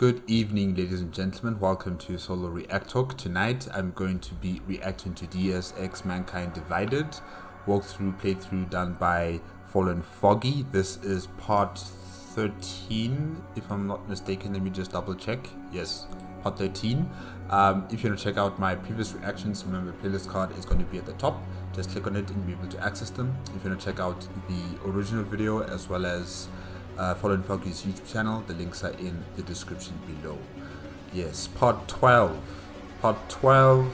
Good evening, ladies and gentlemen. Welcome to Solo ReacTalk. Tonight, I'm going to be reacting to DSX Mankind Divided walkthrough playthrough done by Fallen Foggy. This is part 13, if I'm not mistaken. Let me just double check. Yes, part 13. If you want to check out my previous reactions, remember the playlist card is going to be at the top. Just click on it and you'll be able to access them. If you want to check out the original video as well as Fallen Foggy's YouTube channel, the links are in the description below. Yes, part 12. Part 12.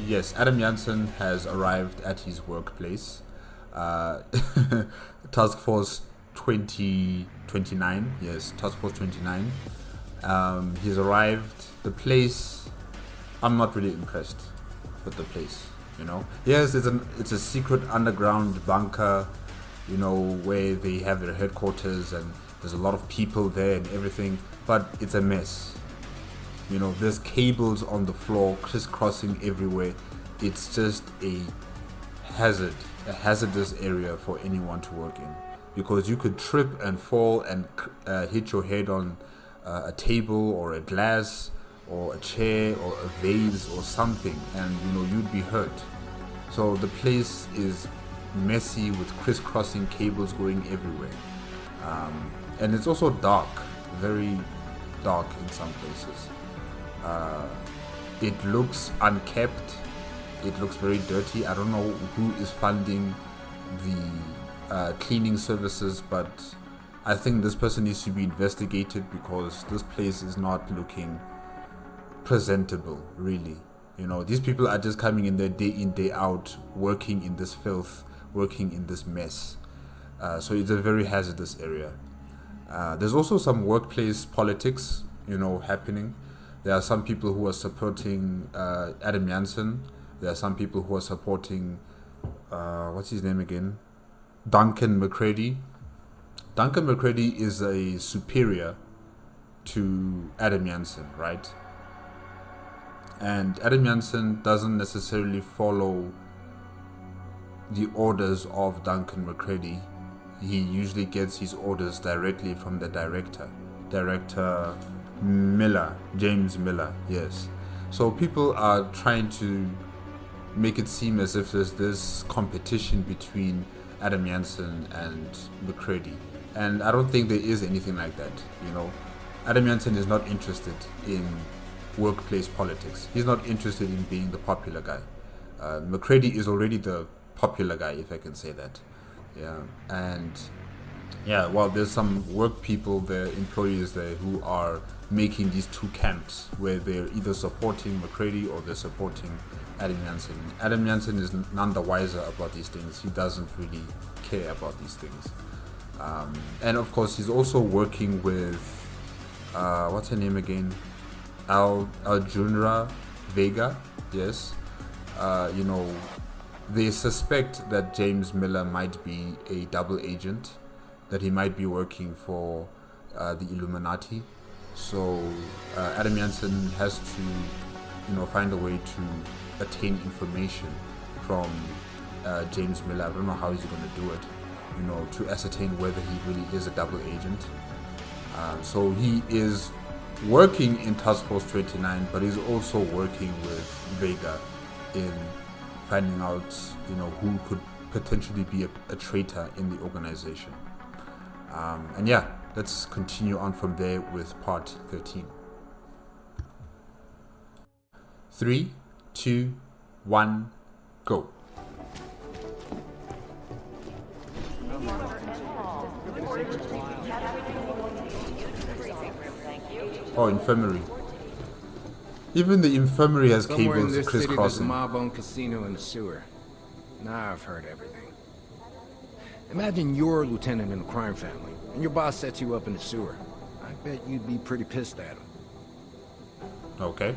Yes, Adam Jansen has arrived at his workplace. Task Force 2029. Yes, Task Force 29. He's arrived. The place, I'm not really impressed with the place. You know, yes, it's a secret underground bunker, you know, where they have their headquarters and there's a lot of people there and everything, but it's a mess. You know, there's cables on the floor crisscrossing everywhere. It's just a hazardous area for anyone to work in, because you could trip and fall and hit your head on a table or a glass or a chair or a vase or something, and you know, you'd be hurt. So the place is messy with crisscrossing cables going everywhere, and it's also dark, very dark in some places. It looks unkept, it looks very dirty. I don't know who is funding the cleaning services, but I think this person needs to be investigated, because this place is not looking presentable, really. You know, these people are just coming in there day in, day out, working in this filth, working in this mess. So it's a very hazardous area. There's also some workplace politics, you know, happening. There are some people who are supporting Adam Jansen. There are some people who are supporting what's his name again? Duncan McCready. Duncan McCready is a superior to Adam Jansen, right? And Adam Jansen doesn't necessarily follow the orders of Duncan McCready. He usually gets his orders directly from the director Miller, James Miller. Yes, so people are trying to make it seem as if there's this competition between Adam Jansen and McCready, and I don't think there is anything like that. You know, Adam Jansen is not interested in workplace politics. He's not interested in being the popular guy. McCready is already the popular guy, if I can say that. Yeah, and yeah, well, there's some work people, the employees there, who are making these two camps where they're either supporting McCready or they're supporting Adam Jansen. Adam Jansen is none the wiser about these things. He doesn't really care about these things. And of course, he's also working with what's her name again? Aljunra Vega. Yes. You know, they suspect that James Miller might be a double agent, that he might be working for the Illuminati. So Adam Jansen has to, you know, find a way to attain information from James Miller. I don't know how he's going to do it, you know, to ascertain whether he really is a double agent. So he is working in Task Force 29, but he's also working with Vega in finding out, you know, who could potentially be a traitor in the organization. And yeah, let's continue on from there with part 13. 3, 2, 1, go. Oh, infirmary. Even the infirmary has Somewhere in cables this city, there's a crisscrossing. mob-owned casino in the sewer. Now I've heard everything. Imagine you're a lieutenant in a crime family, and your boss sets you up in the sewer. I bet you'd be pretty pissed at him. Okay.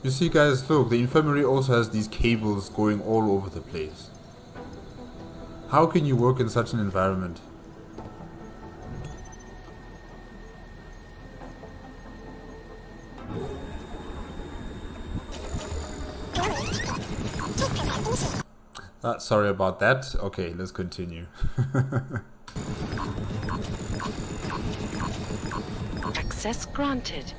You see, guys, look, the infirmary also has these cables going all over the place. How can you work in such an environment? Sorry about that. Okay, let's continue. Access granted.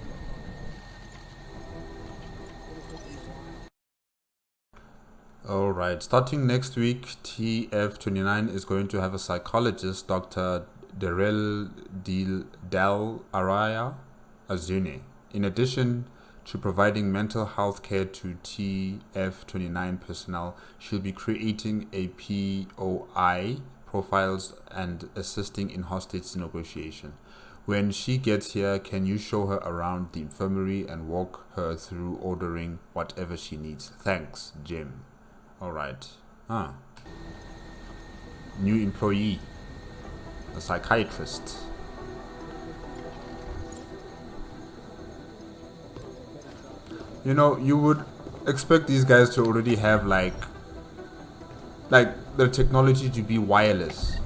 Alright, starting next week, TF29 is going to have a psychologist, Dr. Darrell Del Araya Azune. In addition to providing mental health care to TF29 personnel, she'll be creating a POI profiles and assisting in hostage negotiation. When she gets here, can you show her around the infirmary and walk her through ordering whatever she needs? Thanks, Jim. Alright. New employee. A psychiatrist. You know, you would expect these guys to already have like the technology to be wireless.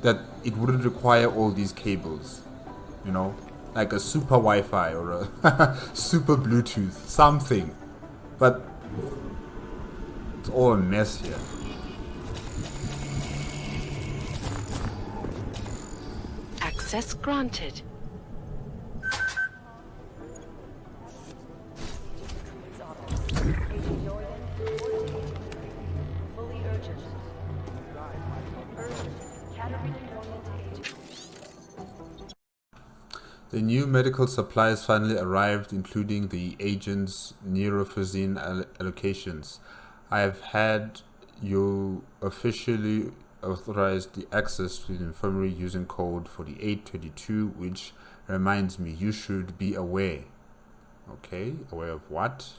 That it wouldn't require all these cables. You know? Like a super Wi-Fi or a super Bluetooth. Something. But it's all a mess here. Access granted. The new medical supplies finally arrived, including the agent's neurophysine allocations. I have had you officially authorized the access to the infirmary using code 4822, which reminds me you should be aware. Okay, aware of what?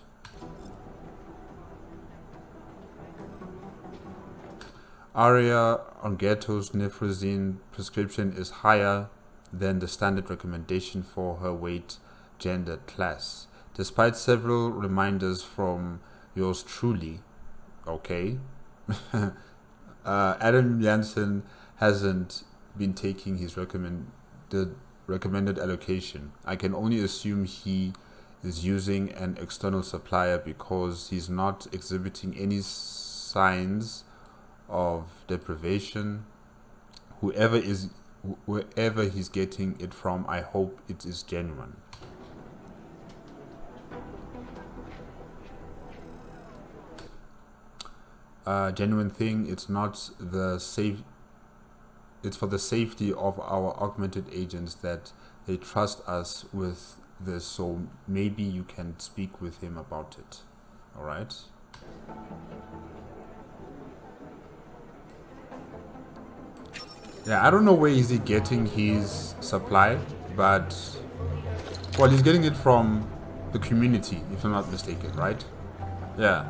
Aria Ongetto's nephrazine prescription is higher than the standard recommendation for her weight, gender, class. Despite several reminders from yours truly, okay, Adam Jansen hasn't been taking his recommended allocation. I can only assume he is using an external supplier because he's not exhibiting any signs of deprivation. Whoever he's getting it from, I hope it is genuine. Genuine thing. It's not the safe. It's for the safety of our augmented agents that they trust us with this. So maybe you can speak with him about it. All right. Yeah, I don't know where is he getting his supply, but well, he's getting it from the community, if I'm not mistaken, right? Yeah.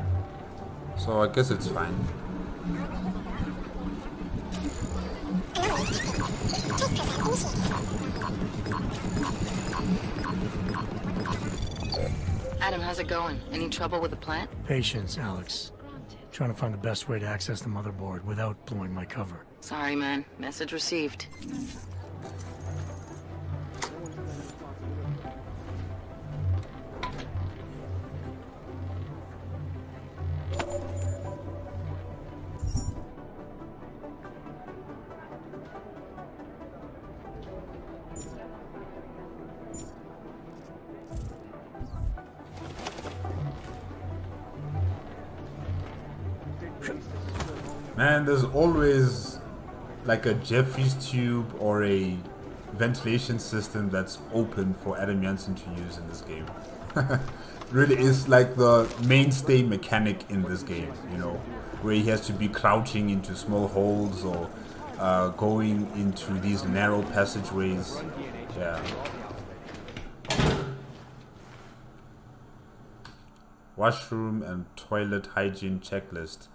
So I guess it's fine. Adam, how's it going? Any trouble with the plant? Patience, Alex. Trying to find the best way to access the motherboard without blowing my cover. Sorry, man. Message received. Man, there's always like a Jeffrey's tube or a ventilation system that's open for Adam Jansen to use in this game. Really is like the mainstay mechanic in this game, you know, where he has to be crouching into small holes or going into these narrow passageways. Yeah. Washroom and toilet hygiene checklist.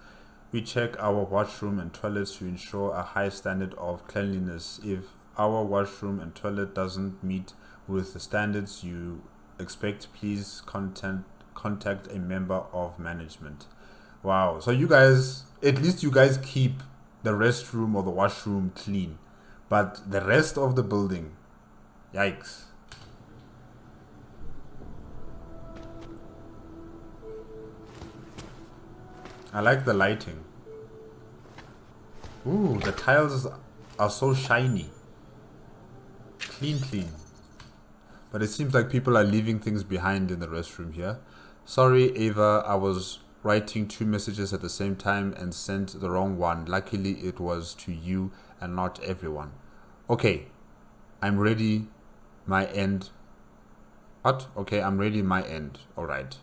We check our washroom and toilets to ensure a high standard of cleanliness. If our washroom and toilet doesn't meet with the standards you expect, please contact a member of management. Wow. So you guys, at least you guys keep the restroom or the washroom clean. But the rest of the building, yikes. I like the lighting. Ooh, the tiles are so shiny. Clean. But it seems like people are leaving things behind in the restroom here. Sorry, Ava, I was writing 2 messages at the same time and sent the wrong one. Luckily, it was to you and not everyone. Okay, I'm ready. My end. What? Okay, I'm ready. My end. Alright.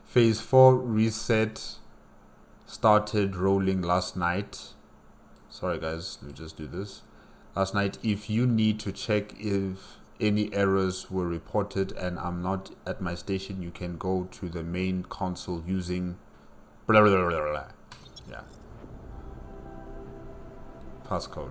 Phase 4 reset started rolling last night. Sorry guys, let me just do this. Last night, if you need to check if any errors were reported and I'm not at my station, you can go to the main console using blah, blah, blah, blah, blah. Yeah. Passcode.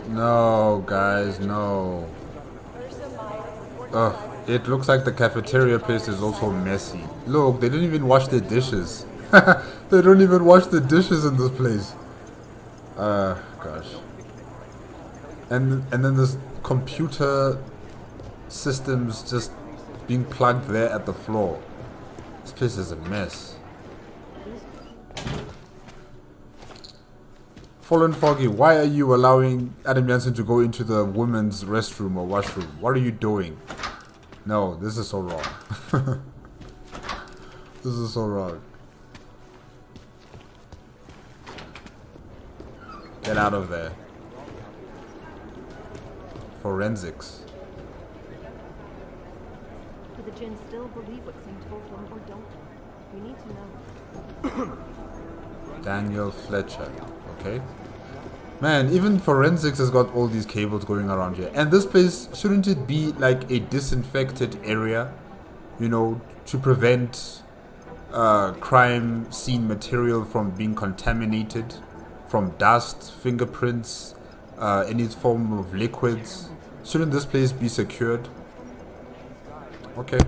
No, guys, no. Ugh, it looks like the cafeteria place is also messy. Look, they didn't even wash their dishes. They don't even wash the dishes in this place. Gosh. And then this computer systems just being plugged there at the floor. This place is a mess. Fallen Foggy, why are you allowing Adam Jansen to go into the women's restroom or washroom? What are you doing? No, this is so wrong. This is so wrong. Get out of there. Forensics. Do the Jinn still believe what Saint told them, or don't they? We need to know. Daniel Fletcher. Okay. Man, even forensics has got all these cables going around here. And this place, shouldn't it be like a disinfected area? You know, to prevent crime scene material from being contaminated, from dust, fingerprints, any form of liquids. Shouldn't this place be secured? Okay.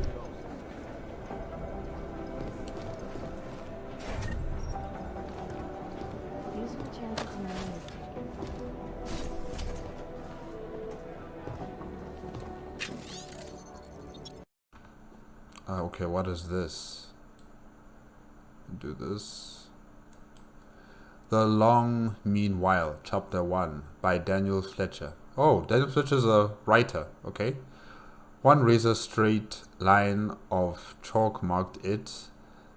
Okay, what is this? Do this. The Long Meanwhile, Chapter 1, by Daniel Fletcher. Oh, Daniel Fletcher's a writer, okay. One razor straight line of chalk marked it.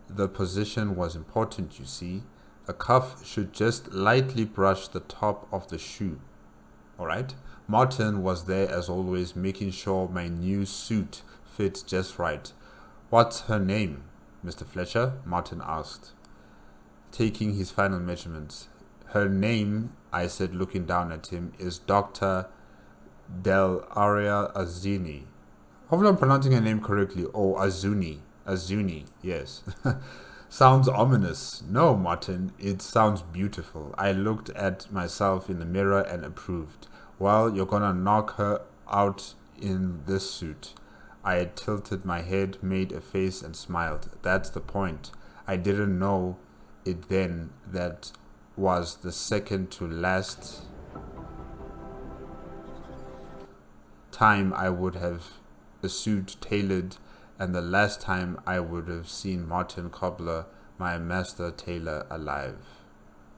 The position was important, you see. The cuff should just lightly brush the top of the shoe. Alright. Martin was there as always, making sure my new suit fits just right. What's her name, Mr. Fletcher? Martin asked, taking his final measurements. Her name, I said, looking down at him, is Dr. Del Aria Azuni. Hopefully I'm pronouncing her name correctly. Oh, Azuni. Azuni, yes. Sounds ominous. No, Martin, it sounds beautiful. I looked at myself in the mirror and approved. Well, you're gonna knock her out in this suit. I tilted my head, made a face, and smiled. That's the point. I didn't know it then. That was the second to last time I would have a suit tailored, and the last time I would have seen Martin Cobbler, my master tailor, alive.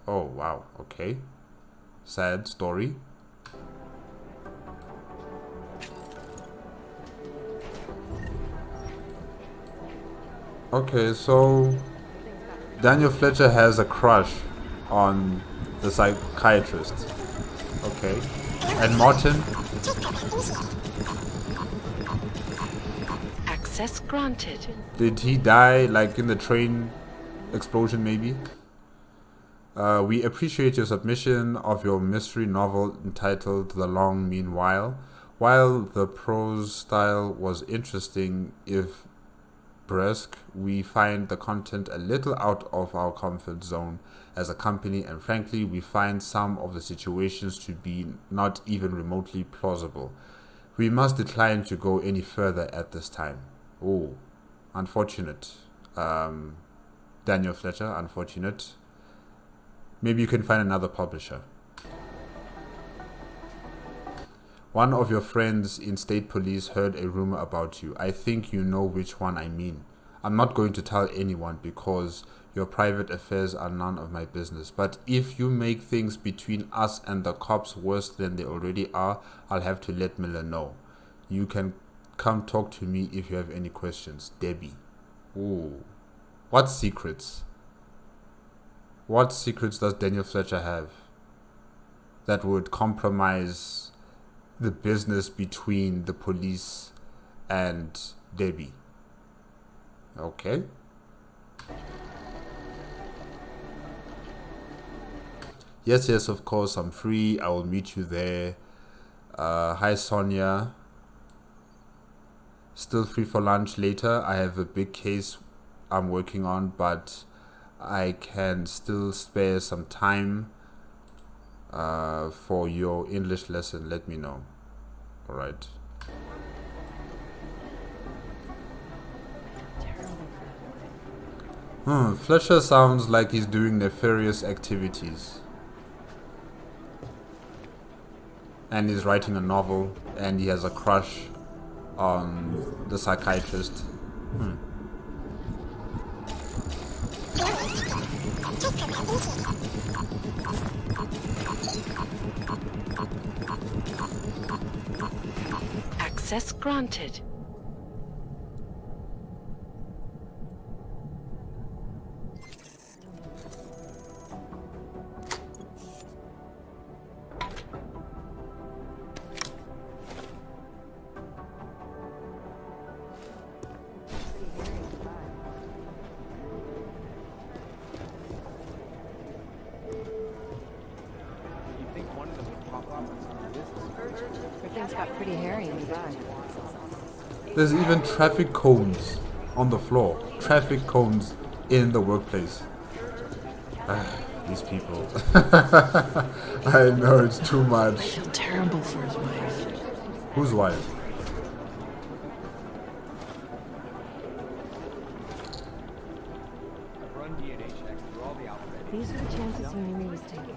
Oh, wow. Okay. Sad story. Okay, so Daniel Fletcher has a crush on the psychiatrist. Okay. And Martin? Access granted. Did he die like in the train explosion maybe? We appreciate your submission of your mystery novel entitled The Long Meanwhile. While the prose style was interesting, if brusque, we find the content a little out of our comfort zone as a company, and frankly, we find some of the situations to be not even remotely plausible. We must decline to go any further at this time. Oh, unfortunate. Daniel Fletcher, unfortunate. Maybe you can find another publisher. One of your friends in state police heard a rumor about you. I think you know which one I mean. I'm not going to tell anyone because your private affairs are none of my business. But if you make things between us and the cops worse than they already are, I'll have to let Miller know. You can come talk to me if you have any questions. Debbie. Ooh. What secrets? What secrets does Daniel Fletcher have that would compromise the business between the police and Debbie? Okay. Yes, of course, I'm free. I will meet you there. Hi, Sonia. Still free for lunch later. I have a big case I'm working on, but I can still spare some time for your English lesson. Let me know. All right. Fletcher sounds like he's doing nefarious activities. And he's writing a novel, and he has a crush on the psychiatrist. Access granted. Everything's got pretty hairy in the back. There's even traffic cones on the floor. Traffic cones in the workplace. These people. I know it's too much. I feel terrible for his wife. Whose wife? These are the chances he knew he was taking.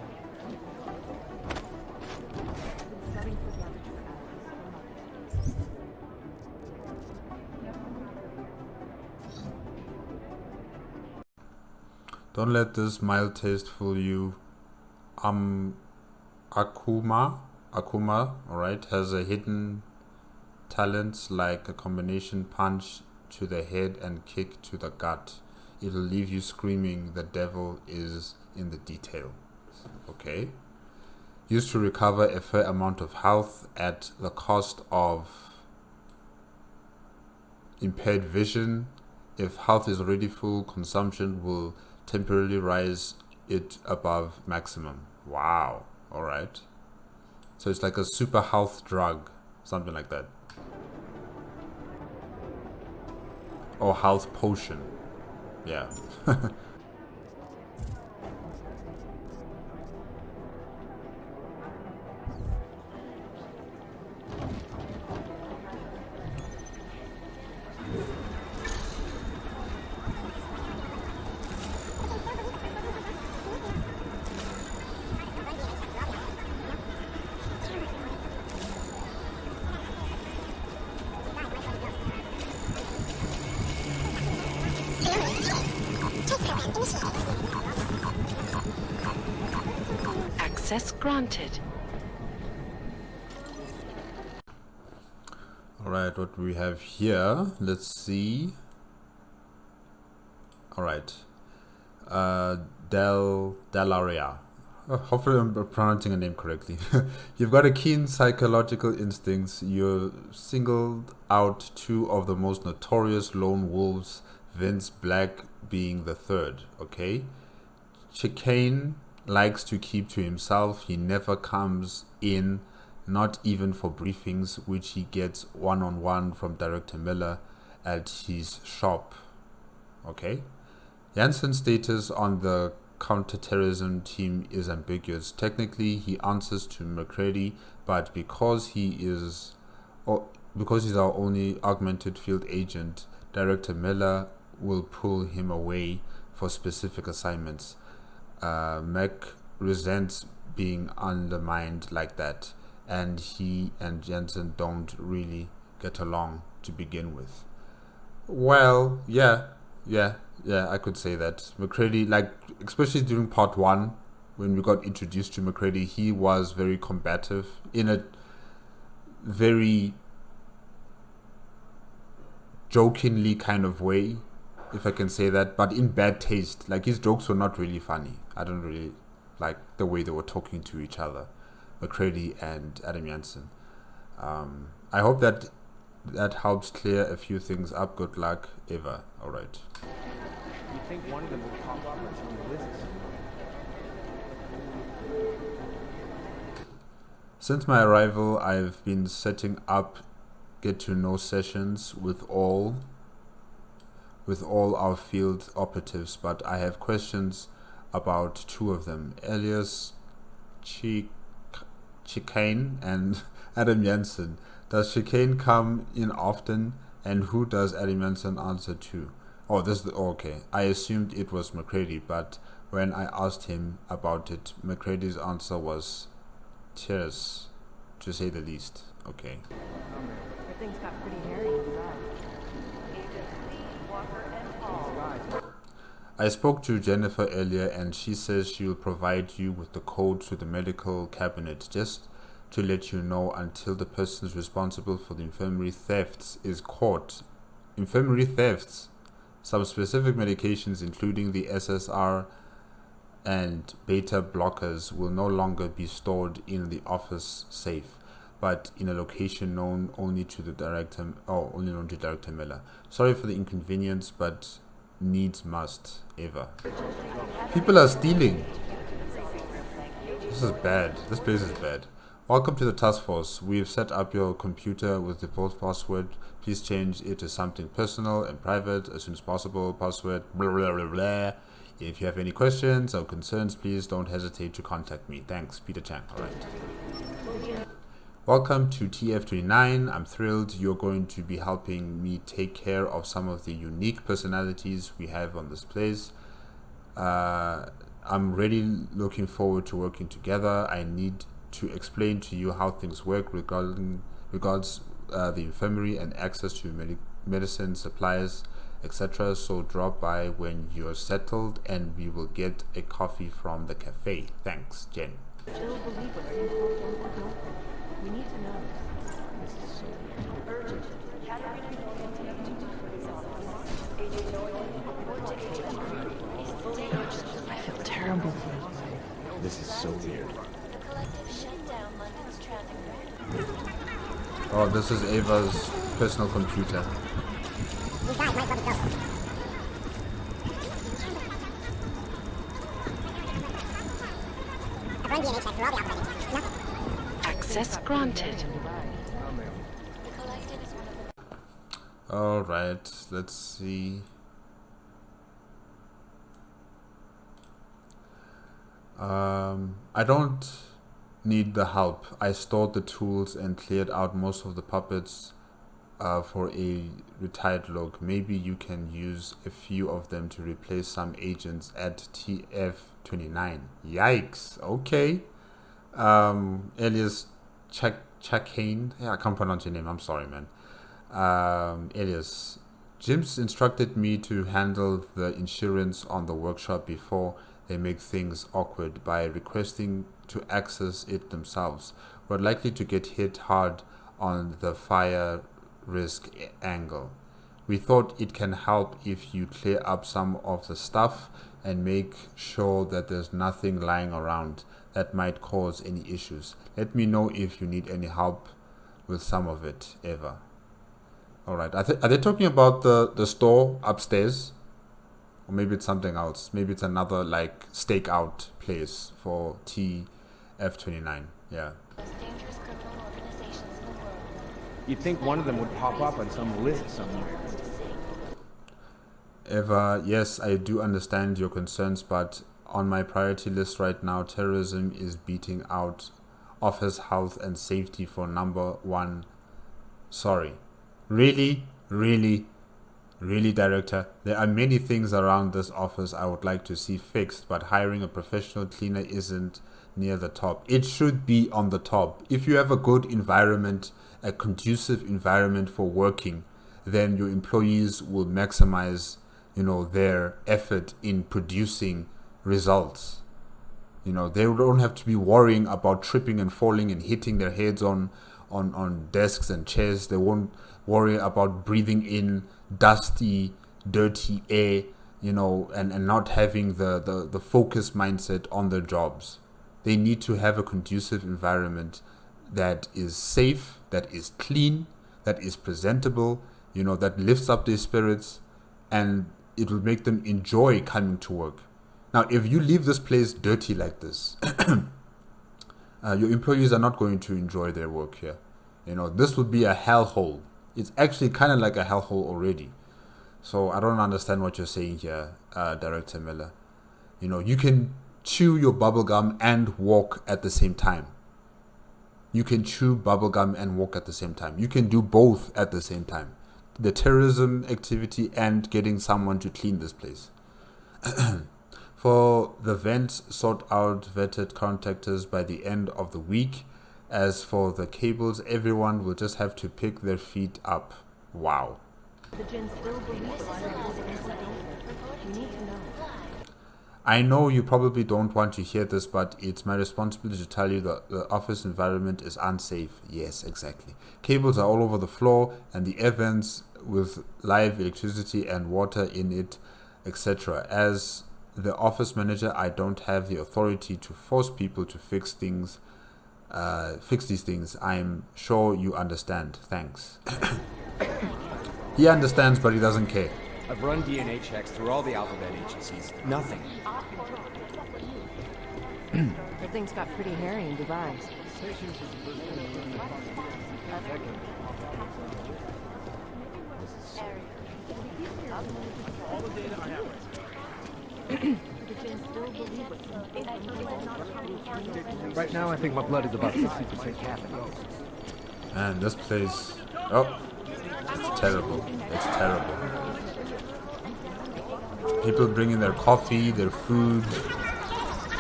Don't let this mild taste fool you. Akuma, alright, has a hidden talents like a combination punch to the head and kick to the gut. It'll leave you screaming. The devil is in the detail. Okay. Used to recover a fair amount of health at the cost of impaired vision. If health is already full, consumption will temporarily rise it above maximum. Wow. All right. So it's like a super health drug, something like that. Or health potion. Yeah. Access granted. Alright, what do we have here? Let's see. Alright. Delaria. Hopefully I'm pronouncing a name correctly. You've got a keen psychological instincts. You singled out two of the most notorious lone wolves, Vince Black being the third, okay? Chicane likes to keep to himself. He never comes in, not even for briefings, which he gets one-on-one from Director Miller at his shop. Okay? Jansen's status on the counterterrorism team is ambiguous. Technically, he answers to McCready, but because he's our only augmented field agent, Director Miller will pull him away for specific assignments. Mac resents being undermined like that, and he and Jensen don't really get along to begin with. Well, yeah, I could say that. McCready, like, especially during part 1, when we got introduced to McCready, he was very combative in a very jokingly kind of way, if I can say that, but in bad taste. Like, his jokes were not really funny. I don't really like the way they were talking to each other, McCready and Adam Jansen. I hope that helps clear a few things up. Good luck, Eva. All right. You think one of them will pop up on some lists? Since my arrival, I've been setting up get to know sessions with all our field operatives, but I have questions about 2 of them, Elias Chicane and Adam Jansen. Does Chicane come in often, and who does Adam Jansen answer to? Okay. I assumed it was McCready, but when I asked him about it, McCready's answer was tears, to say the least. Okay. Things got pretty hairy inside. I spoke to Jennifer earlier, and she says she'll provide you with the code to the medical cabinet, just to let you know, until the person responsible for the infirmary thefts is caught. Infirmary thefts? Some specific medications, including the SSR and beta blockers, will no longer be stored in the office safe, but in a location known only to Director Miller. Sorry for the inconvenience, but needs must. Eva. People are stealing. This is bad. This place is bad. Welcome to the task force. We've set up your computer with the default password. Please change it to something personal and private as soon as possible. Password blah blah blah blah. If you have any questions or concerns, please don't hesitate to contact me. Thanks, Peter Chang. Alright. Welcome to TF29. I'm thrilled you're going to be helping me take care of some of the unique personalities we have on this place. I'm really looking forward to working together. I need to explain to you how things work regards the infirmary and access to medicine, supplies, etc. So drop by when you're settled and we will get a coffee from the cafe. Thanks, Jen. Still believe what seems told them or don't. We need to know. Urgent. I feel terrible for his wife. This is so weird. Oh, this is Ava's personal computer. Access granted. Alright, let's see. I don't need the help. I stored the tools and cleared out most of the puppets for a retired look. Maybe you can use a few of them to replace some agents at TF29. Yikes. Okay. Elias Chakane. Yeah, I can't pronounce your name. I'm sorry, man. Elias. Jim's instructed me to handle the insurance on the workshop before they make things awkward by requesting to access it themselves. We're likely to get hit hard on the fire risk angle. We thought it can help if you clear up some of the stuff and make sure that there's nothing lying around that might cause any issues. Let me know if you need any help with some of it, Eva. Alright, are they talking about the store upstairs? Or maybe it's something else. Maybe it's another like stakeout place for TF29. Yeah. You'd think one of them would pop up on some list somewhere. Eva, yes, I do understand your concerns, but on my priority list right now, terrorism is beating out office health and safety for number 1. Sorry. Really, Director? There are many things around this office I would like to see fixed, but hiring a professional cleaner isn't near the top. It should be on the top. If you have a good environment, a conducive environment for working, then your employees will maximize, their effort in producing results. They don't have to be worrying about tripping and falling and hitting their heads on desks and chairs. They won't worry about breathing in dusty, dirty air, and not having the focused mindset on their jobs. They need to have a conducive environment that is safe, that is clean, that is presentable, that lifts up their spirits, and it will make them enjoy coming to work. Now, if you leave this place dirty like this, your employees are not going to enjoy their work here. This would be a hellhole. It's actually kind of like a hellhole already. So I don't understand what you're saying here, Director Miller. You can chew your bubblegum and walk at the same time. You can chew bubblegum and walk at the same time. You can do both at the same time. The terrorism activity and getting someone to clean this place. For the vents, sort out vetted contractors by the end of the week. As for the cables, everyone will just have to pick their feet up. Wow. The Jinn still believe what I'm saying. You need to know. I know you probably don't want to hear this, but it's my responsibility to tell you that the office environment is unsafe. Yes, exactly. Cables are all over the floor, and the air vents with live electricity and water in it, etc. As the office manager, I don't have the authority to force people to fix these things. I'm sure you understand. Thanks. He understands, but he doesn't care. I've run DNA checks through all the alphabet agencies. Nothing. That thing's got pretty hairy in Dubai. Right now, I think my blood is about 60% caffeine. And this place, it's terrible. It's terrible. People bringing their coffee, their food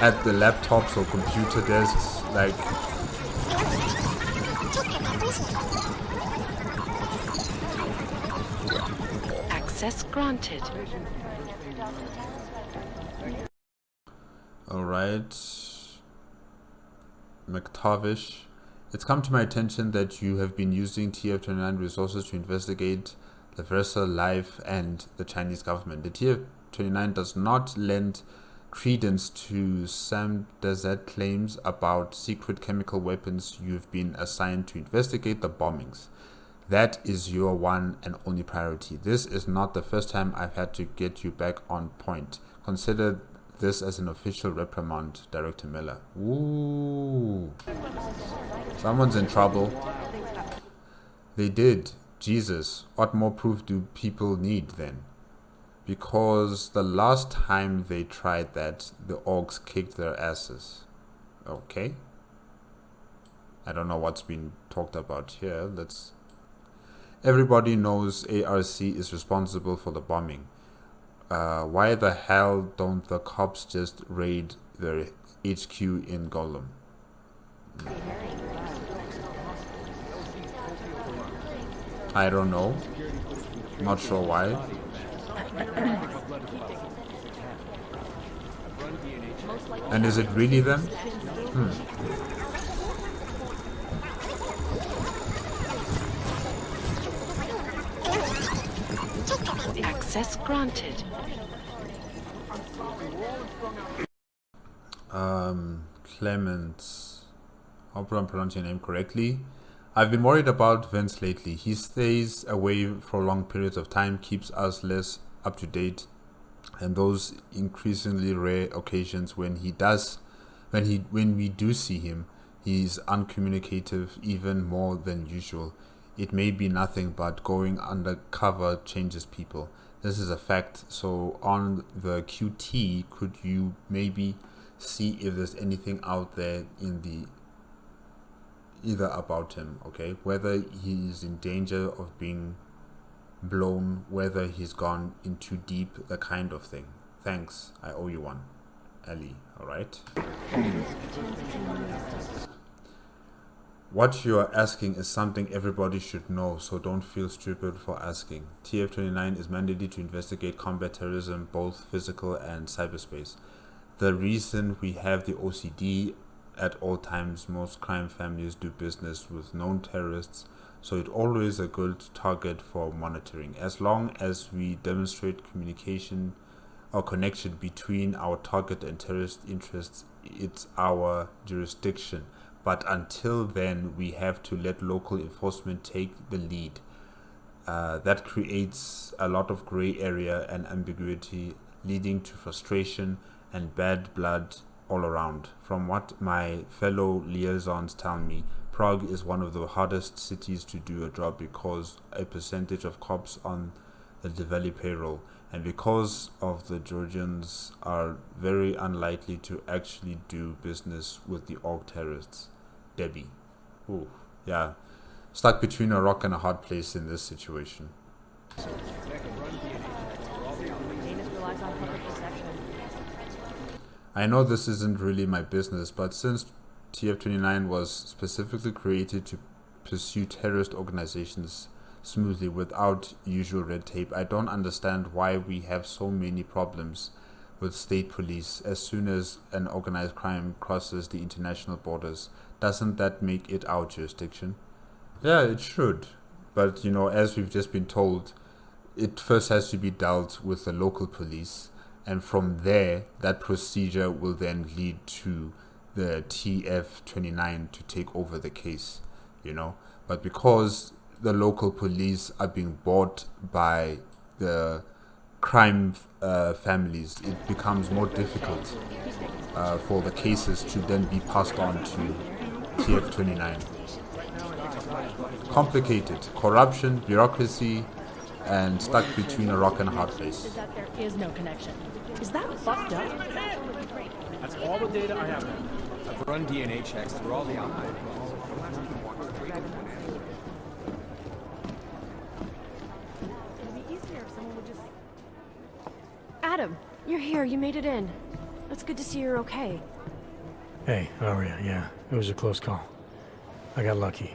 at the laptops or computer desks, like. Access granted. Alright. McTavish. It's come to my attention that you have been using TF-29 resources to investigate the Versa Life and the Chinese government. The TF-29 does not lend credence to Sam Desert claims about secret chemical weapons you've been assigned to investigate the bombings. That is your one and only priority. This is not the first time I've had to get you back on point. Consider this as an official reprimand, Director Miller. Ooh. Someone's in trouble. They did. Jesus. What more proof do people need then? Because the last time they tried that, the orcs kicked their asses. Okay. I don't know what's been talked about here. Everybody knows ARC is responsible for the bombing. Why the hell don't the cops just raid their HQ in Gollum? I don't know. Not sure why. And is it really them? Access granted. Clements. Hope I'm pronouncing your name correctly. I've been worried about Vince lately. He stays away for long periods of time, keeps us less up to date, and those increasingly rare occasions when we do see him, he's uncommunicative even more than usual. It may be nothing, but going undercover changes people. This is a fact. So on the QT, could you maybe see if there's anything out there either about him, okay? Whether he's in danger of being blown, whether he's gone in too deep, the kind of thing. Thanks. I owe you one. alley, alright? What you are asking is something everybody should know, so don't feel stupid for asking. TF-29 is mandated to investigate combat terrorism, both physical and cyberspace. The reason we have the OCD at all times, most crime families do business with known terrorists, so it's always a good target for monitoring. As long as we demonstrate communication or connection between our target and terrorist interests, it's our jurisdiction. But until then, we have to let local enforcement take the lead. That creates a lot of gray area and ambiguity, leading to frustration and bad blood all around. From what my fellow liaisons tell me, Prague is one of the hardest cities to do a job because a percentage of cops on the Diwali payroll, and because of the Georgians are very unlikely to actually do business with the org terrorists. Debbie. Ooh, yeah. Stuck between a rock and a hard place in this situation. I know this isn't really my business, but since TF-29 was specifically created to pursue terrorist organizations smoothly without usual red tape, I don't understand why we have so many problems with state police as soon as an organized crime crosses the international borders. Doesn't that make it our jurisdiction? Yeah, it should. But, you know, as we've just been told, it first has to be dealt with the local police. And from there, that procedure will then lead to the TF-29 to take over the case, you know. But because the local police are being bought by the crime families, it becomes more difficult for the cases to then be passed on to TF-29. Complicated. Corruption, bureaucracy, and stuck between a rock and a hard place. That there is no connection. Is that fucked up? That's all the data I have. I've run DNA checks through all the online. It'd be easier if someone would just... Adam, you're here. You made it in. It's good to see you're okay. Hey, Aria, yeah, it was a close call. I got lucky.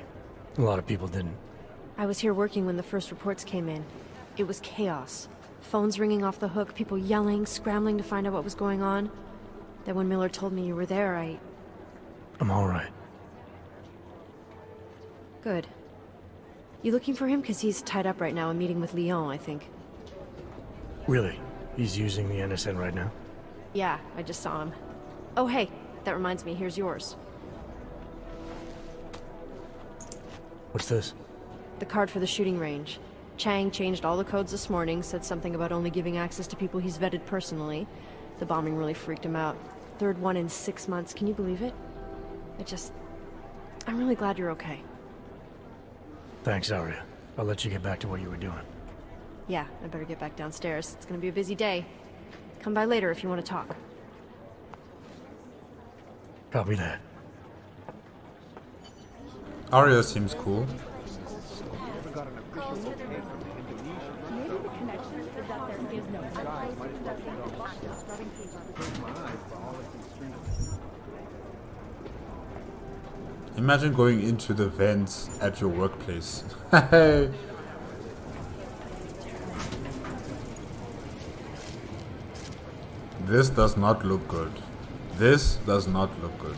A lot of people didn't. I was here working when the first reports came in. It was chaos. Phones ringing off the hook, people yelling, scrambling to find out what was going on. Then when Miller told me you were there, I'm alright. Good. You looking for him? Because he's tied up right now, a meeting with Lyon, I think. Really? He's using the NSN right now? Yeah, I just saw him. Oh, hey, that reminds me, here's yours. What's this? The card for the shooting range. Chang changed all the codes this morning, said something about only giving access to people he's vetted personally. The bombing really freaked him out. Third one in 6 months, can you believe it? I'm really glad you're okay. Thanks, Aria. I'll let you get back to what you were doing. Yeah, I better get back downstairs. It's gonna be a busy day. Come by later if you want to talk. Copy that. Aria seems cool. Maybe the connection is that there is no Imagine going into the vents at your workplace. This does not look good. This does not look good.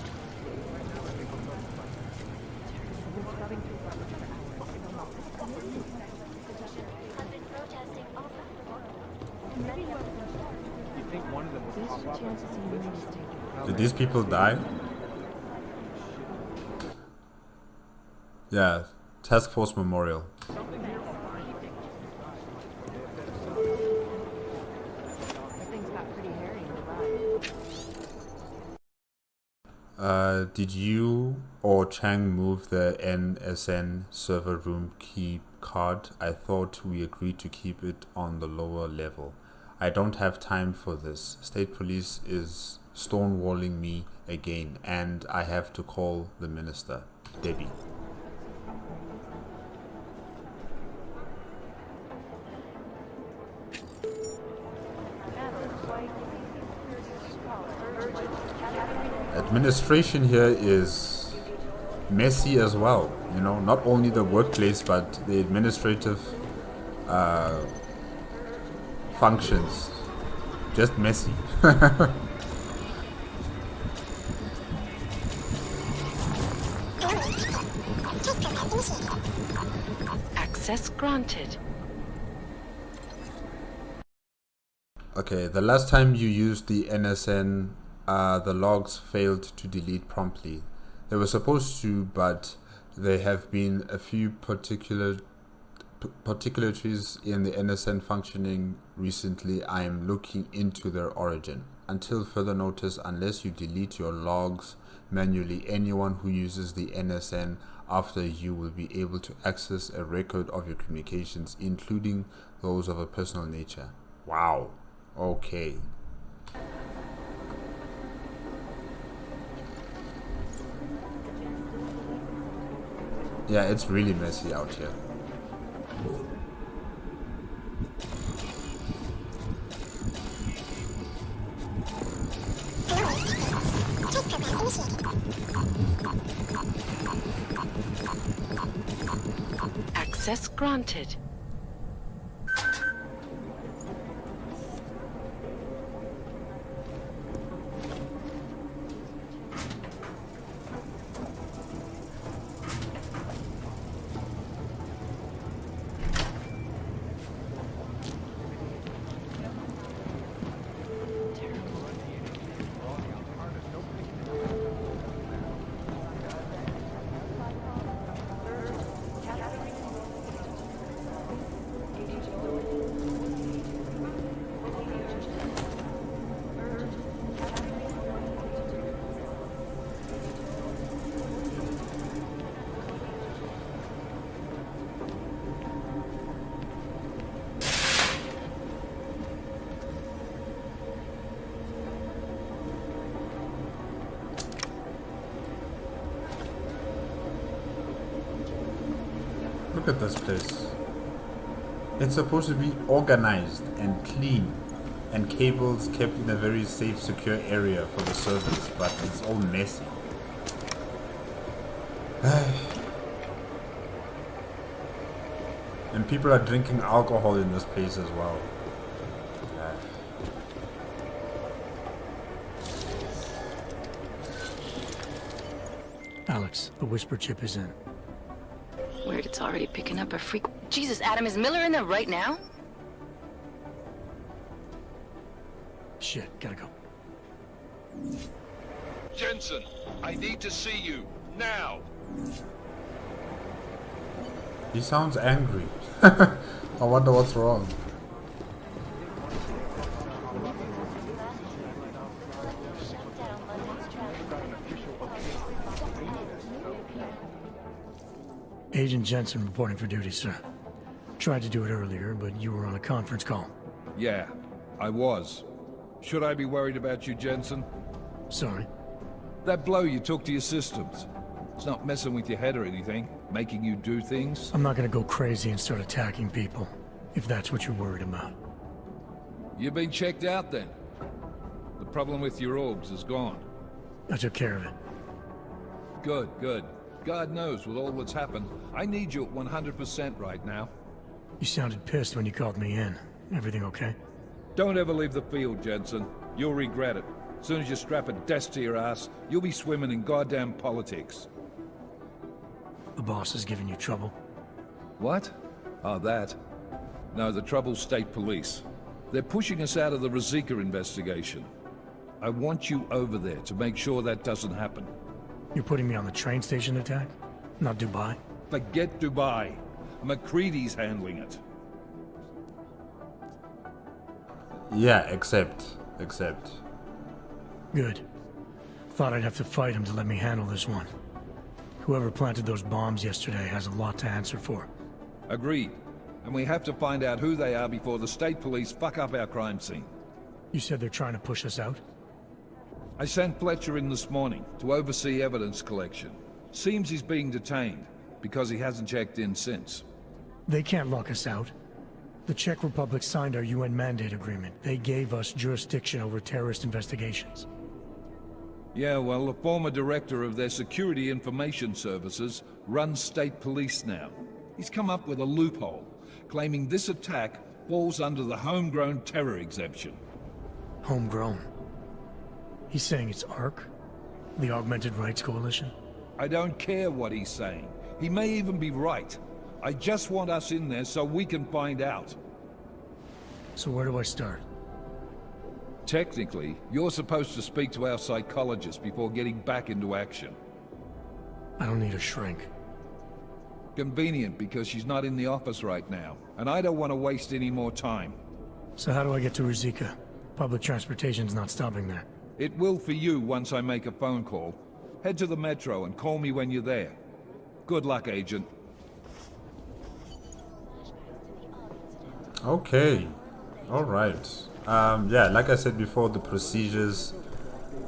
Did these people die? Yeah, Task Force Memorial. Things got pretty hairy in Dubai. Did you or Chang move the NSN server room key card? I thought we agreed to keep it on the lower level. I don't have time for this. State police is stonewalling me again, and I have to call the minister. Debbie. administration here is messy as well. You know, not only the workplace, but the administrative functions. Just messy. Access granted. Okay, the last time you used the NSN, the logs failed to delete promptly. They were supposed to, but there have been a few particularities in the NSN functioning recently. I am looking into their origin. Until further notice, unless you delete your logs manually, anyone who uses the NSN after you will be able to access a record of your communications, including those of a personal nature. Wow. Okay. Yeah, it's really messy out here. Access granted. Look at this place. It's supposed to be organized and clean, and cables kept in a very safe, secure area for the servers, but it's all messy. And people are drinking alcohol in this place as well. Alex, the whisper chip is in. Weird, it's already picking up a freak. Jesus, Adam, is Miller in there right now? Shit, gotta go. Jensen, I need to see you, now! He sounds angry. I wonder what's wrong. Agent Jensen reporting for duty, sir. Tried to do it earlier, but you were on a conference call. Yeah, I was. Should I be worried about you, Jensen? Sorry. That blow you took to your systems. It's not messing with your head or anything, making you do things? I'm not gonna go crazy and start attacking people, if that's what you're worried about. You've been checked out then. The problem with your orbs is gone. I took care of it. Good, good. God knows with all that's happened, I need you at 100% right now. You sounded pissed when you called me in. Everything okay? Don't ever leave the field, Jensen. You'll regret it. As soon as you strap a desk to your ass, you'll be swimming in goddamn politics. The boss is giving you trouble? What? Oh, that? No, the Trouble's state police. They're pushing us out of the Rosika investigation. I want you over there to make sure that doesn't happen. You're putting me on the train station attack? Not Dubai? Forget Dubai. McCready's handling it. Yeah, except. Good. Thought I'd have to fight him to let me handle this one. Whoever planted those bombs yesterday has a lot to answer for. Agreed. And we have to find out who they are before the state police fuck up our crime scene. You said they're trying to push us out? I sent Fletcher in this morning to oversee evidence collection. Seems he's being detained, because he hasn't checked in since. They can't lock us out. The Czech Republic signed our UN mandate agreement. They gave us jurisdiction over terrorist investigations. Yeah, well, the former director of their security information services runs state police now. He's come up with a loophole, claiming this attack falls under the homegrown terror exemption. Homegrown? He's saying it's ARC? The Augmented Rights Coalition? I don't care what he's saying. He may even be right. I just want us in there so we can find out. So where do I start? Technically, you're supposed to speak to our psychologist before getting back into action. I don't need a shrink. Convenient, because she's not in the office right now, and I don't want to waste any more time. So how do I get to Ruzicka? Public transportation's not stopping there. It will for you once I make a phone call. Head to the metro and call me when you're there. Good luck, Agent. Okay. Alright. Yeah, like I said before, the procedures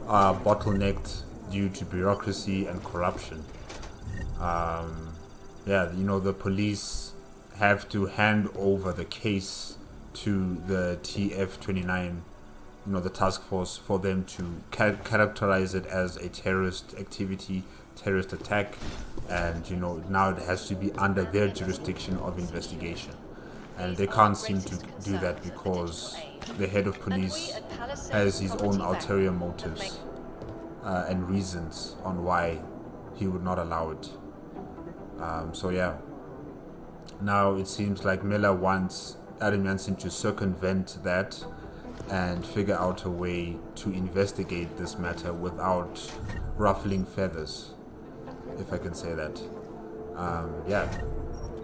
are bottlenecked due to bureaucracy and corruption. Yeah, you know, the police have to hand over the case to the TF-29, you know, the task force, for them to characterize it as a terrorist activity, terrorist attack, and, you know, now it has to be under their jurisdiction of investigation. And they can't seem to do that because the head of police has his own ulterior motives and reasons on why he would not allow it. So yeah, now it seems like Miller wants Adam Jansen to circumvent that and figure out a way to investigate this matter without ruffling feathers, if I can say that. Yeah.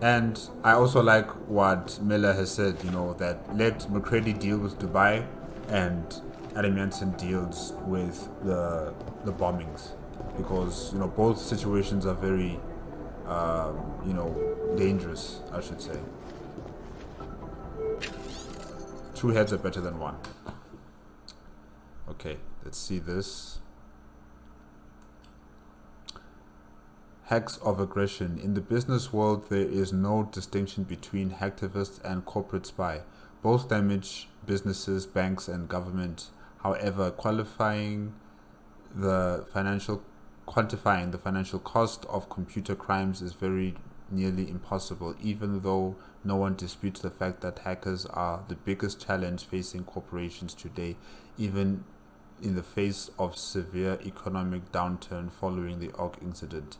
And I also like what Miller has said, you know, that let McCready deal with Dubai and Adam Jansen deals with the bombings, because, you know, both situations are very, you know, dangerous, I should say. Two heads are better than one. Okay, let's see this. Hacks of aggression. In the business world, there is no distinction between hacktivist and corporate spy. Both damage businesses, banks, and government. However, quantifying the financial cost of computer crimes is very nearly impossible, even though no one disputes the fact that hackers are the biggest challenge facing corporations today, even in the face of severe economic downturn following the Orc incident.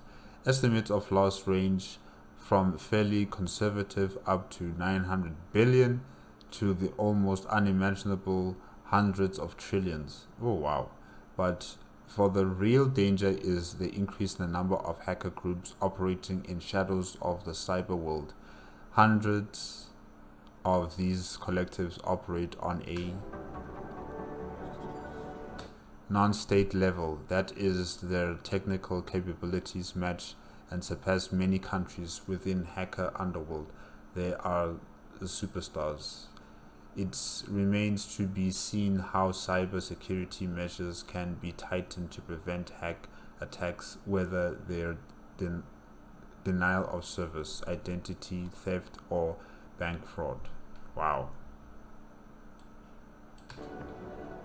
Estimates of loss range from fairly conservative up to 900 billion to the almost unimaginable hundreds of trillions. Oh wow. But for the real danger is the increase in the number of hacker groups operating in shadows of the cyber world. Hundreds of these collectives operate on a non-state level, that is, their technical capabilities match and surpass many countries within hacker underworld. They are the superstars. It remains to be seen how cyber security measures can be tightened to prevent hack attacks, whether they're denial of service, identity theft, or bank fraud. Wow.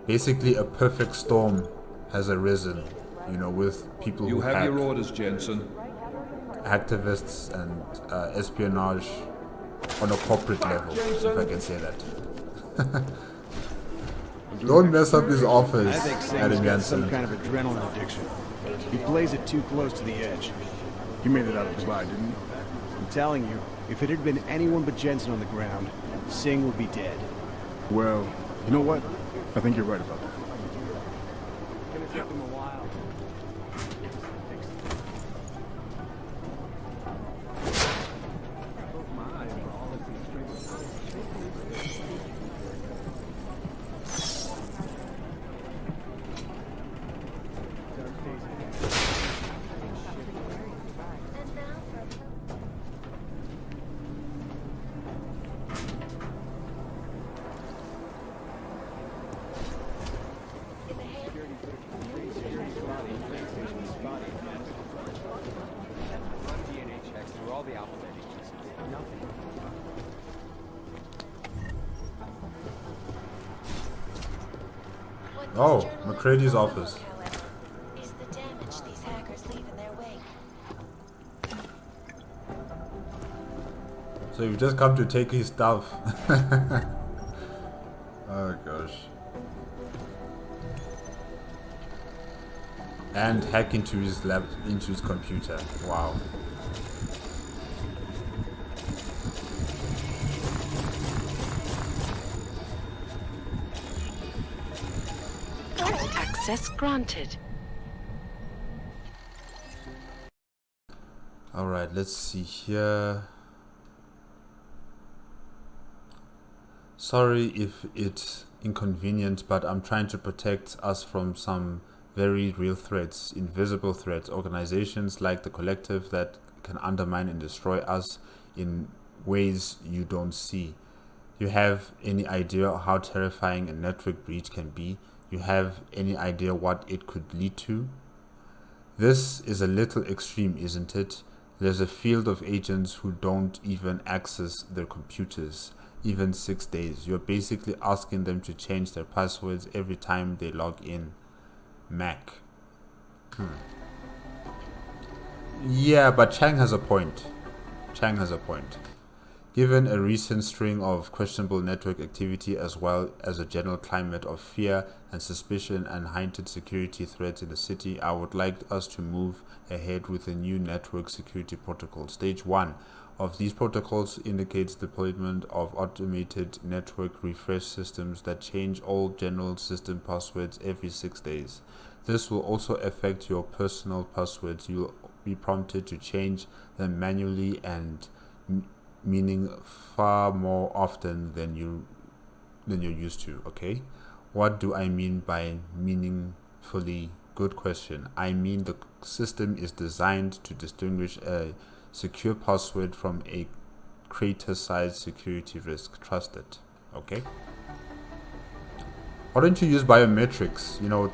Basically, a perfect storm has arisen, you know, with people who have your orders, Jensen. Activists and espionage on a corporate level, if I can say that. Don't mess up his office, I think Adam Sam's got Jansen. some kind of adrenaline addiction. He plays it too close to the edge. You made it out of Dubai, didn't you? I'm telling you, if it had been anyone but Jensen on the ground, Singh would be dead. Well, you know what? I think you're right about that. Gonna take them a while. Oh, McCready's office. So you've just come to take his stuff. Oh gosh. And hack into his into his computer. Wow. Access granted. Alright, let's see here. Sorry if it's inconvenient, but I'm trying to protect us from some very real threats, invisible threats, organizations like the Collective that can undermine and destroy us in ways you don't see. You have any idea how terrifying a network breach can be? You have any idea what it could lead to? This is a little extreme, isn't it? There's a field of agents who don't even access their computers, even 6 days. You're basically asking them to change their passwords every time they log in. Mac. Yeah, but Chang has a point. Chang has a point. Given a recent string of questionable network activity as well as a general climate of fear and suspicion and heightened security threats in the city, I would like us to move ahead with a new network security protocol. Stage 1 of these protocols indicates deployment of automated network refresh systems that change all general system passwords every 6 days. This will also affect your personal passwords. You'll be prompted to change them manually and meaning far more often than you're used to. Okay, what do I mean by meaningfully? Good question. I mean the system is designed to distinguish a secure password from a crater-sized security risk. Trust it. Okay, why don't you use biometrics, you know,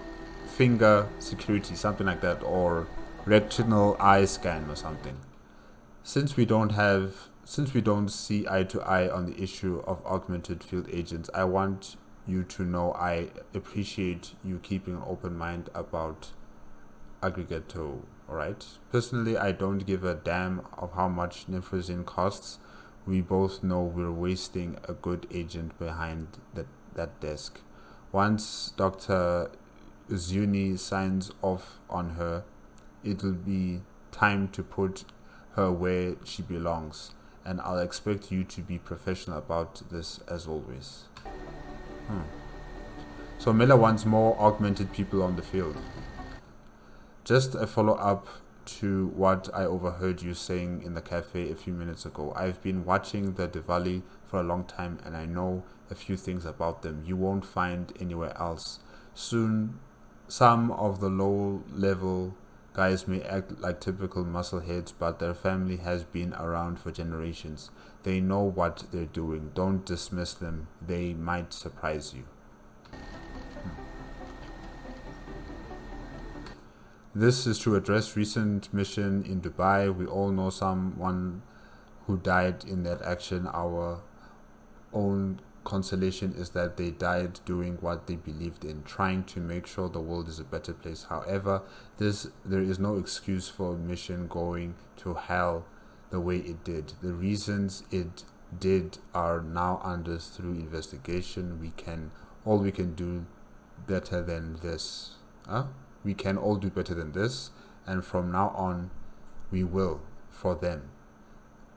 finger security, something like that, or retinal eye scan or something? Since we don't see eye to eye on the issue of augmented field agents, I want you to know I appreciate you keeping an open mind about aggregato. Alright? Personally, I don't give a damn of how much Nifrazine costs. We both know we're wasting a good agent behind that desk. Once Dr. Zuni signs off on her, it'll be time to put her where she belongs, and I'll expect you to be professional about this as always. So Miller wants more augmented people on the field. Just a follow-up to what I overheard you saying in the cafe a few minutes ago. I've been watching the Diwali for a long time and I know a few things about them you won't find anywhere else. Soon, some of the low-level guys may act like typical muscleheads, but their family has been around for generations. They know what they're doing. Don't dismiss them. They might surprise you. This is to address recent mission in Dubai. We all know someone who died in that action. Our own consolation is that they died doing what they believed in, trying to make sure the world is a better place. However, there is no excuse for a mission going to hell the way it did. The reasons it did are now under through investigation. We can all do better than this. We can all do better than this, and from now on, we will for them.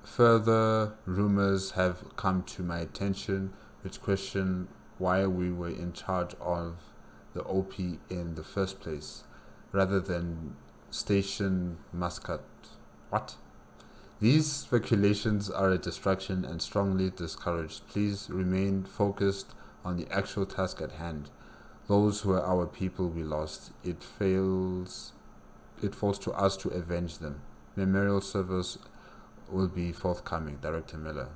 Further rumors have come to my attention which question why we were in charge of the OP in the first place, rather than Station Muscat. What? These speculations are a distraction and strongly discouraged. Please remain focused on the actual task at hand. Those who are our people we lost. It falls to us to avenge them. Memorial service will be forthcoming. Director Miller.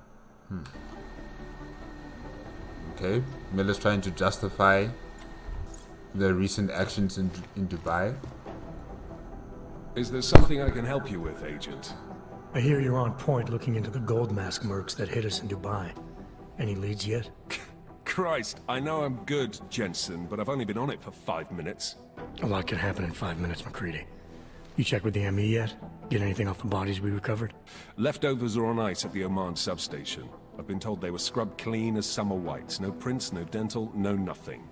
Okay, Miller's trying to justify the recent actions in Dubai. Is there something I can help you with, Agent? I hear you're on point looking into the gold mask mercs that hit us in Dubai. Any leads yet? Christ, I know I'm good, Jensen, but I've only been on it for 5 minutes. A lot can happen in 5 minutes, McCready. You check with the ME yet? Get anything off the bodies we recovered? Leftovers are on ice at the Oman substation. I've been told they were scrubbed clean as summer whites. No prints, no dental, no nothing.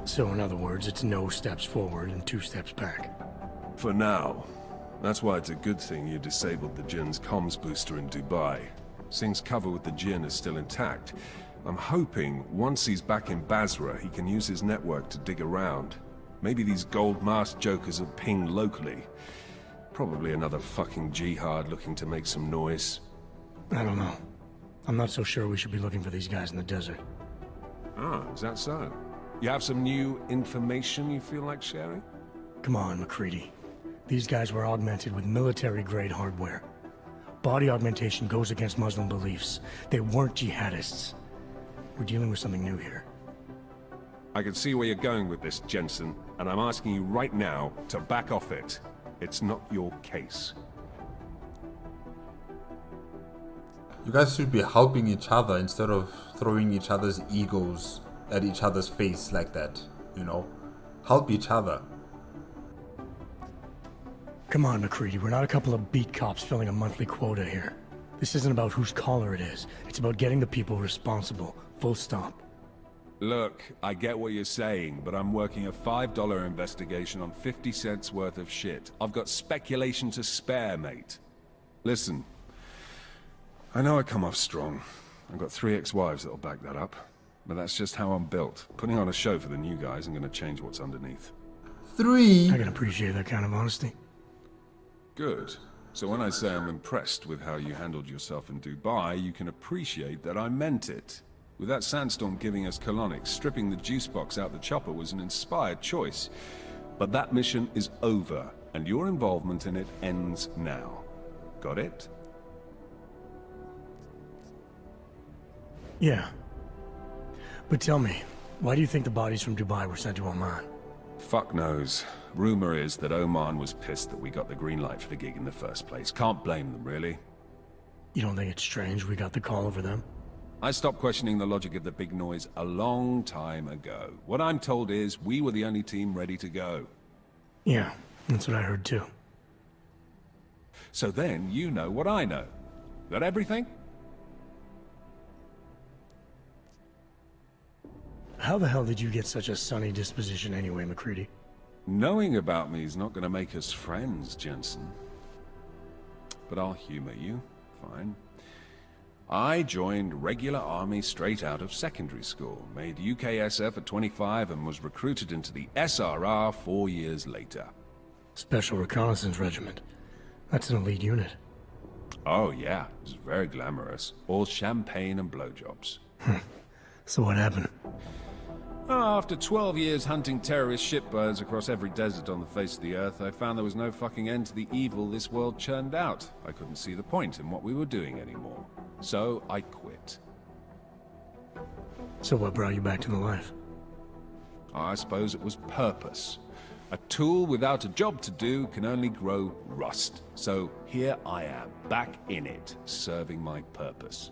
So in other words, it's no steps forward and 2 steps back. For now. That's why it's a good thing you disabled the Jinn's comms booster in Dubai. Singh's cover with the Jinn is still intact. I'm hoping once he's back in Basra, he can use his network to dig around. Maybe these gold mask jokers have pinged locally. Probably another fucking jihad looking to make some noise. I don't know. I'm not so sure we should be looking for these guys in the desert. Oh, is that so? You have some new information you feel like sharing? Come on, McCready. These guys were augmented with military-grade hardware. Body augmentation goes against Muslim beliefs. They weren't jihadists. We're dealing with something new here. I can see where you're going with this, Jensen, and I'm asking you right now to back off it. It's not your case. You guys should be helping each other instead of throwing each other's egos at each other's face like that, you know? Help each other. Come on, McCready, we're not a couple of beat cops filling a monthly quota here. This isn't about whose collar it is. It's about getting the people responsible. Full stop. Look, I get what you're saying, but I'm working a $5 investigation on 50 cents worth of shit. I've got speculation to spare, mate. Listen, I know I come off strong. I've got 3 ex-wives that'll back that up. But that's just how I'm built. Putting on a show for the new guys isn't gonna change what's underneath. 3? I can appreciate that kind of honesty. Good. So when I say I'm impressed with how you handled yourself in Dubai, you can appreciate that I meant it. With that sandstorm giving us colonics, stripping the juice box out the chopper was an inspired choice. But that mission is over, and your involvement in it ends now. Got it? Yeah. But tell me, why do you think the bodies from Dubai were sent to Oman? Fuck knows. Rumor is that Oman was pissed that we got the green light for the gig in the first place. Can't blame them, really. You don't think it's strange we got the call over them? I stopped questioning the logic of the big noise a long time ago. What I'm told is we were the only team ready to go. Yeah, that's what I heard too. So then you know what I know. That everything? How the hell did you get such a sunny disposition anyway, McCready? Knowing about me is not going to make us friends, Jensen. But I'll humor you. Fine. I joined regular army straight out of secondary school, made UKSF at 25 and was recruited into the SRR 4 years later. Special Reconnaissance Regiment. That's an elite unit. Oh yeah, it was very glamorous. All champagne and blowjobs. So what happened? After 12 years hunting terrorist shitbirds across every desert on the face of the earth, I found there was no fucking end to the evil this world churned out. I couldn't see the point in what we were doing anymore. So I quit. So what brought you back to the life? I suppose it was purpose. A tool without a job to do can only grow rust. So here I am, back in it, serving my purpose.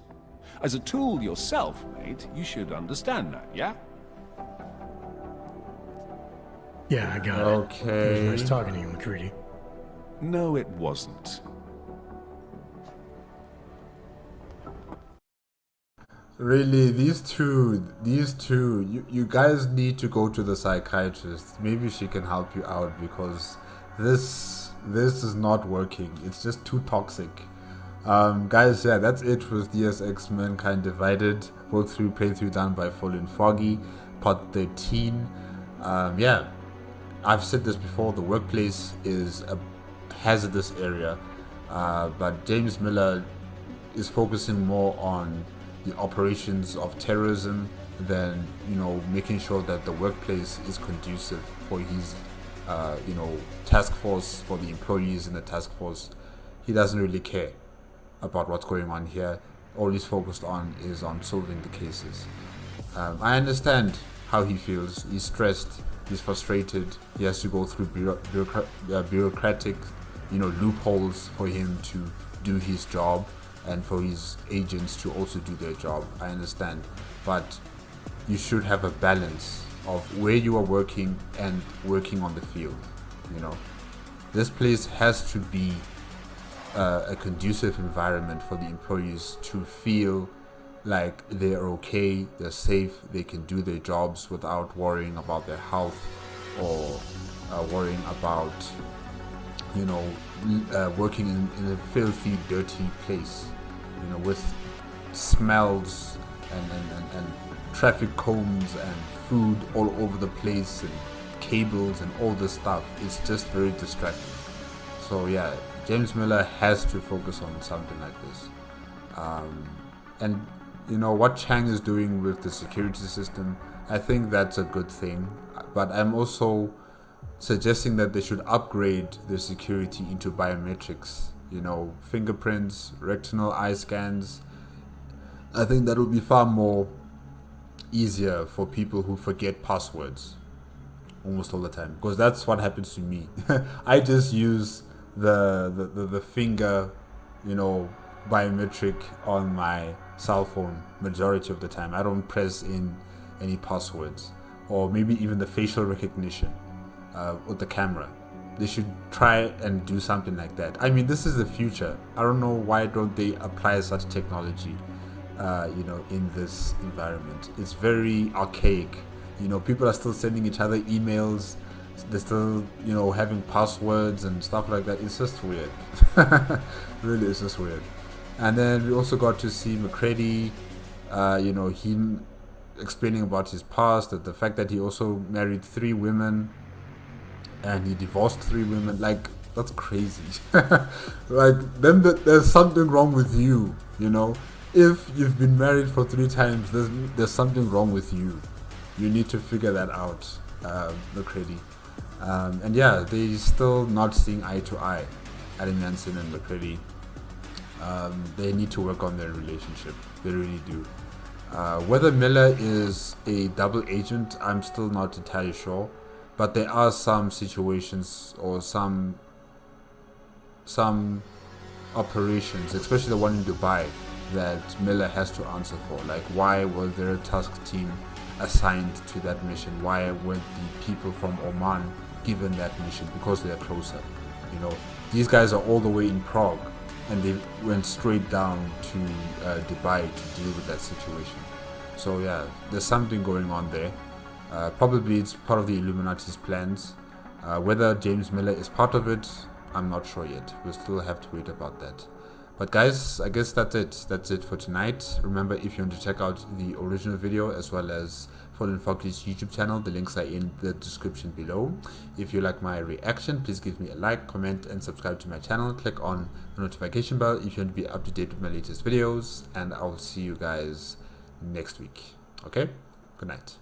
As a tool yourself, mate, you should understand that, yeah? Yeah, I got it. Okay. It was nice talking to you, McCready. No, it wasn't. Really, these two, you guys need to go to the psychiatrist. Maybe she can help you out because this is not working. It's just too toxic. Guys, yeah, that's it with Deus Ex Mankind Divided. Playthrough done by Fallen Foggy, part 13. Yeah, I've said this before, the workplace is a hazardous area, but James Miller is focusing more on the operations of terrorism than, making sure that the workplace is conducive for his, task force, for the employees in the task force. He doesn't really care about what's going on here. All he's focused on is on solving the cases. I understand how he feels. He's stressed, he's frustrated, he has to go through bureaucratic loopholes for him to do his job and for his agents to also do their job. I understand, but you should have a balance of where you are working and working on the field. this place has to be a conducive environment for the employees to feel like they're okay, they're safe, they can do their jobs without worrying about their health or worrying about, you know, working in a filthy, dirty place, you know, with smells and traffic cones and food all over the place and cables and all this stuff. It's just very distracting. So yeah, James Miller has to focus on something like this. And you know what Chang is doing with the security system, I think that's a good thing, but I'm also suggesting that they should upgrade the security into biometrics, you know, fingerprints, retinal eye scans. I think that would be far more easier for people who forget passwords almost all the time, because that's what happens to me. I just use the finger, you know, biometric on my cell phone majority of the time. I don't press in any passwords, or maybe even the facial recognition with the camera. They should try and do something like that. I mean, this is the future. I don't know why don't they apply such technology you know, in this environment. It's very archaic. You know, people are still sending each other emails, they're still, you know, having passwords and stuff like that. It's just weird. Really, it's just weird. And then we also got to see McCready, you know, him explaining about his past, that the fact that he also married 3 women and he divorced 3 women. Like, that's crazy. Like, then there's something wrong with you, you know. If you've been married for 3 times, there's something wrong with you. You need to figure that out, McCready. And yeah, they're still not seeing eye to eye, Adam Jansen and McCready. They need to work on their relationship. They really do. Whether Miller is a double agent, I'm still not entirely sure. But there are some situations or some operations, especially the one in Dubai, that Miller has to answer for. Like, why was there a task team assigned to that mission? Why weren't the people from Oman given that mission? Because they are closer. You know, these guys are all the way in Prague, and they went straight down to Dubai to deal with that situation. So yeah, there's something going on there. Probably it's part of the Illuminati's plans. Whether James Miller is part of it, I'm not sure yet. We'll still have to wait about that. But guys, I guess that's it. That's it for tonight. Remember, if you want to check out the original video as well as Fallen Foggy's YouTube channel, the links are in the description below. If you like my reaction, please give me a like, comment, and subscribe to my channel. Click on the notification bell if you want to be up to date with my latest videos. And I'll see you guys next week. Okay? Good night.